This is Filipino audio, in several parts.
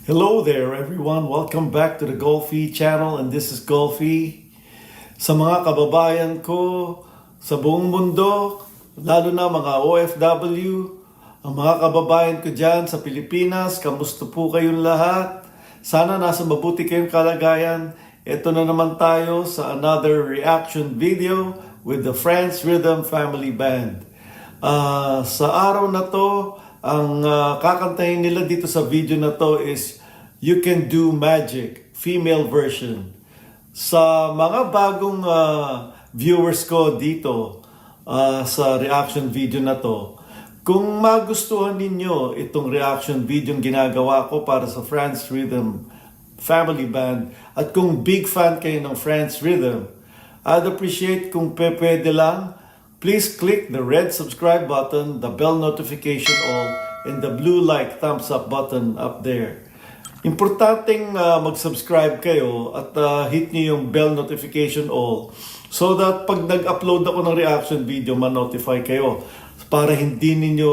Hello there everyone, welcome back to the Golfy channel, and this is Golfy. Sa mga kababayan ko sa buong mundo, lalo na mga OFW, ang mga kababayan ko dyan sa Pilipinas, kamusta po kayong lahat? Sana nasa mabuti kayong kalagayan. Ito na naman tayo sa another reaction video with the France Rhythm Family Band. Sa araw na to, ang kakantahin nila dito sa video na to is You Can Do Magic, female version. Sa mga bagong viewers ko dito sa reaction video na to, kung magustuhan ninyo itong reaction video yung ginagawa ko para sa France Rhythm Family Band, at kung big fan kayo ng France Rhythm, I'd appreciate kung pwede lang, please click the red subscribe button, the bell notification all, and the blue like thumbs up button up there. Importanteng mag-subscribe kayo at hit niyo yung bell notification all so that pag nag-upload ako ng reaction video, ma-notify kayo para hindi ninyo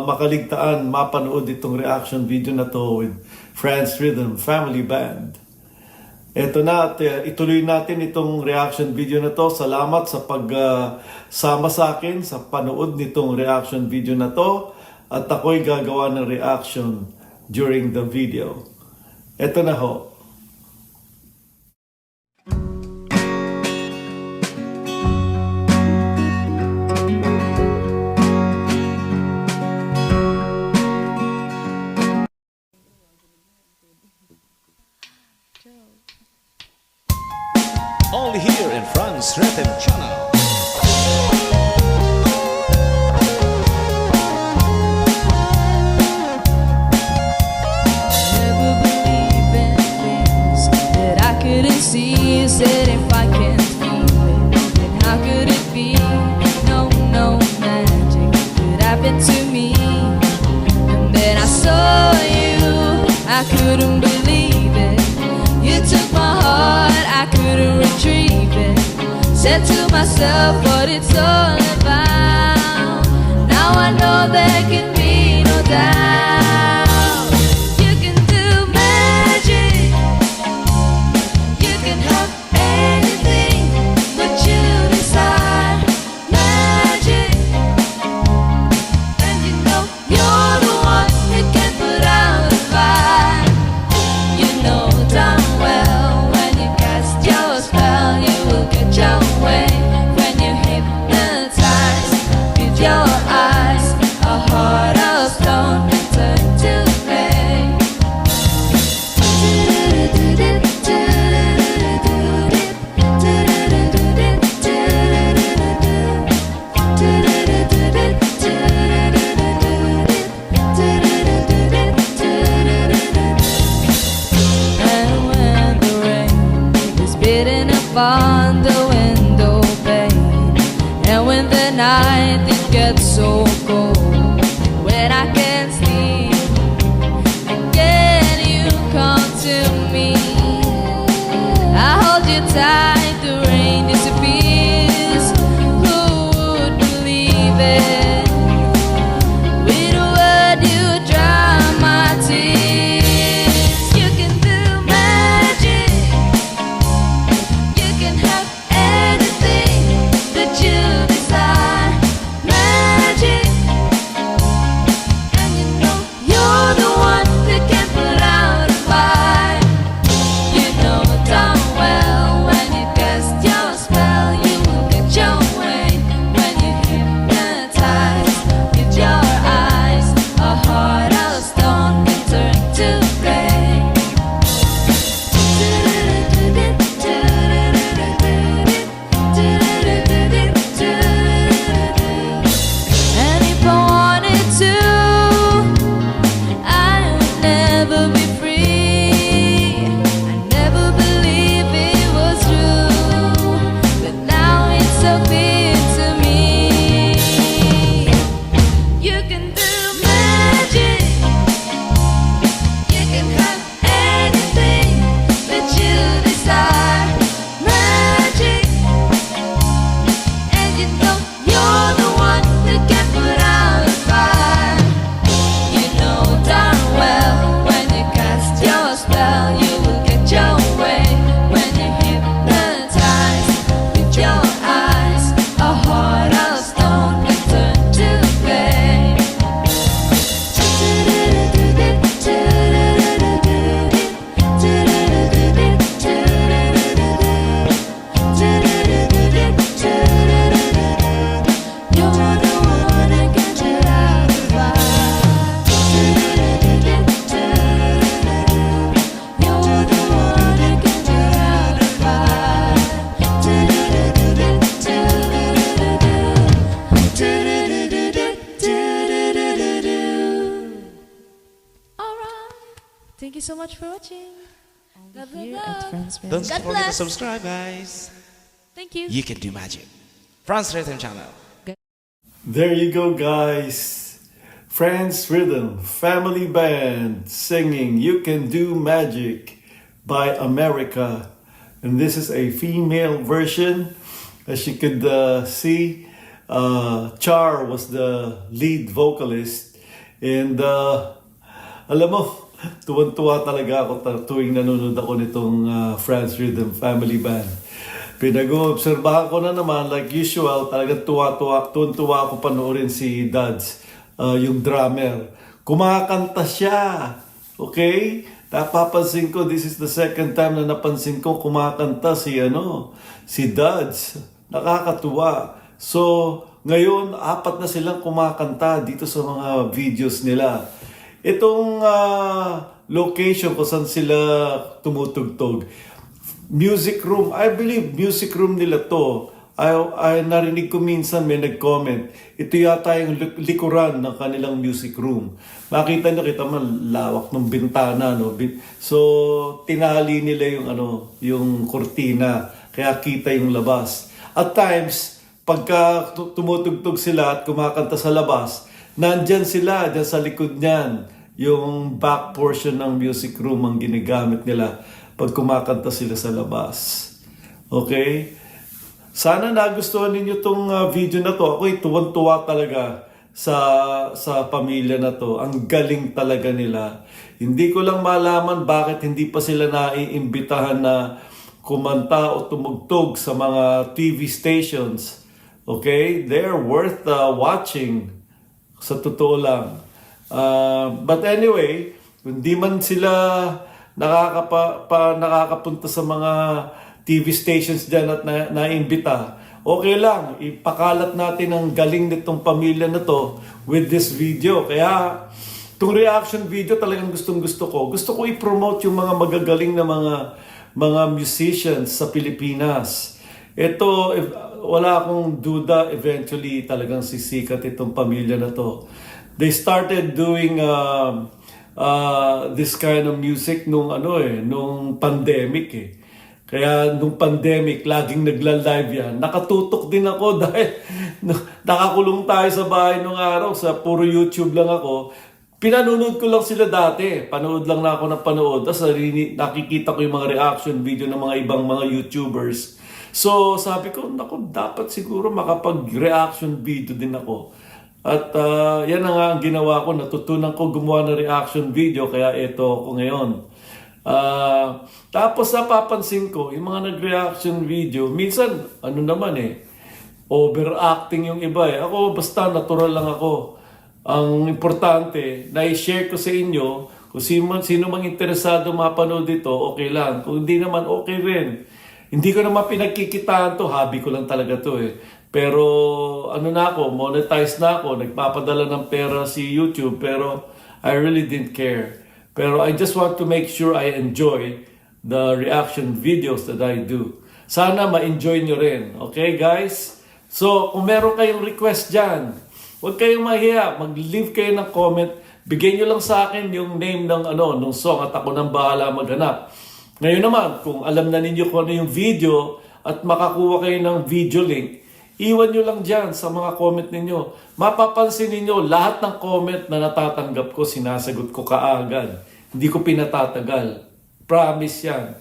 makaligtaan mapanood itong reaction video na to with France Rhythm Family Band. Eto na, at ituloy natin itong reaction video na to. Salamat sa pagsama sa akin sa panood nitong reaction video na to, at ako'y gagawa ng reaction during the video. Eto na ho. Only here in France Rhythm Channel. Never believe in things that I couldn't see. You said if I can't feel it, then how could it be? No, no magic could happen to me. And then I saw you, I couldn't believe it. You took my heart, I couldn't retrieve it. Said to myself what it's all about. Now I know there can be no doubt. You can do magic. You can have anything that you desire. Magic. And you know you're the one who can put out the fire. You know damn well when you cast your spell, you will get your way. When you hypnotize with your eyes, a heart of stone can turn to clay. And when the rain is beating upon the window pane, and when the night it gets so cold, when I can't sleep, again you come to me. I hold you tight, the rain disappears. Who would believe it? With a word you dry my tears. You can do magic. You can have Thank you so much for watching. Love, love, Here love. at Friends Rhythm. Don't God forget to bless. subscribe, guys. Thank you. You can do magic. Franz Rhythm Channel. There you go, guys. Friends Rhythm Family Band singing You Can Do Magic by America. And this is a female version. As you could see, Char was the lead vocalist. And alam mo, tuwan-tuwa talaga ako tuwing nanonood ako nitong Friends Rhythm Family Band. Pinag-obserbahan ko na naman, like usual, talagang tuwa-tuwa ako panoorin si Dads, yung drummer. Kumakanta siya. Okay? Napapansin ko, this is the second time na napansin ko kumakanta si Dads. Nakakatuwa. So, ngayon, 4 na silang kumakanta dito sa mga videos nila. Itong location kung saan sila tumutugtog, music room, I believe music room nila to. Ay narinig ko minsan may nag-comment, ito yata yung likuran ng kanilang music room. Makita mo lawak ng bintana, no? So tinali nila yung kurtina, kaya kita yung labas. At times, pagka tumutugtog sila at kumakanta sa labas, nandyan sila, dyan sa likod niyan. Yung back portion ng music room ang ginagamit nila pag kumakanta sila sa labas. Okay? Sana nagustuhan ninyo tong video na to. Ako'y tuwan-tuwa talaga sa pamilya na to. Ang galing talaga nila. Hindi ko lang malaman bakit hindi pa sila naiimbitahan na kumanta o tumugtog sa mga TV stations. Okay? They're worth watching. Sa totoo lang. But anyway, hindi man sila nakakapunta sa mga TV stations dyan at naimbita, okay lang, ipakalat natin ang galing nitong pamilya na to with this video. Kaya, itong reaction video talagang gustong-gusto ko. Gusto ko i-promote yung mga magagaling na mga musicians sa Pilipinas. Ito, wala akong duda, eventually talagang sisikat itong pamilya na to. They started doing this kind of music nung pandemic eh. Kaya nung pandemic, laging nagla-live yan. Nakatutok din ako dahil nakakulong tayo sa bahay nung araw, sa puro YouTube lang ako. Pinanonood ko lang sila dati. Panood lang na ako ng panood. Tapos nakikita ko yung mga reaction video ng mga ibang mga YouTubers. So sabi ko, naku, dapat siguro makapag-reaction video din ako. At yan na nga ang ginawa ko. Natutunan ko gumawa ng reaction video. Kaya ito ako ngayon. Tapos napapansin ko, yung mga nag-reaction video, minsan, overacting yung iba eh. Ako, basta natural lang ako. Ang importante, na-share ko sa inyo, kung sino mang interesado mapanood dito, okay lang. Kung hindi naman, okay rin. Hindi ko naman pinagkikitaan to, hobby ko lang talaga to eh. Pero monetize na ako, nagpapadala ng pera si YouTube, pero I really didn't care. Pero I just want to make sure I enjoy the reaction videos that I do. Sana ma-enjoy nyo rin. Okay, guys? So, kung meron kayong request dyan, huwag kayong mahiya. Mag-leave kayo ng comment. Bigyan nyo lang sa akin yung name ng song at ako nang bahala maghanap. Ngayon naman, kung alam na ninyo kung ano yung video at makakuha kayo ng video link, iwan nyo lang dyan sa mga comment ninyo. Mapapansin ninyo, lahat ng comment na natatanggap ko, sinasagot ko kaagad. Hindi ko pinatatagal. Promise yan.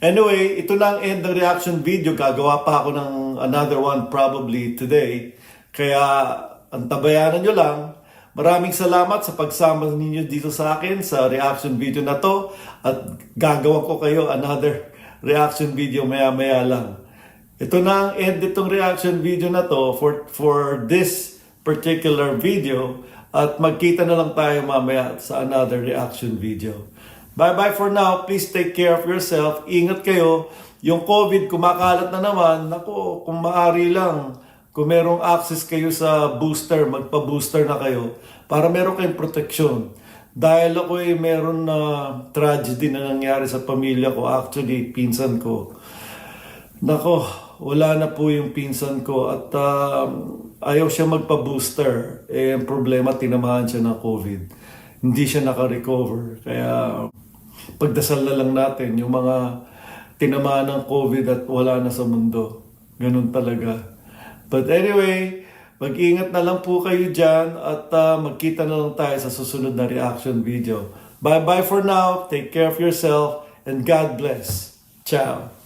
Anyway, ito na ang end ng reaction video. Gagawa pa ako ng another one probably today. Kaya, antabayanan nyo lang. Maraming salamat sa pagsama ninyo dito sa akin sa reaction video na to. At gagawa ko kayo another reaction video maya-maya lang. Ito na ang end itong reaction video na to for this particular video. At magkita na lang tayo mamaya sa another reaction video. Bye-bye for now. Please take care of yourself. Ingat kayo. Yung COVID kumakalat na naman. Naku, kung maaari lang, kung merong access kayo sa booster, magpa-booster na kayo para meron kayong proteksyon. Dahil ako meron na tragedy na nangyari sa pamilya ko. Actually, pinsan ko. Nako, wala na po yung pinsan ko at ayaw siya magpa-booster. Ang problema, tinamahan siya ng COVID. hindi siya naka-recover. Kaya pagdasal na lang natin yung mga tinamaan ng COVID at wala na sa mundo. Ganun talaga. But anyway, mag-ingat na lang po kayo dyan at magkita na lang tayo sa susunod na reaction video. Bye-bye for now. Take care of yourself and God bless. Ciao.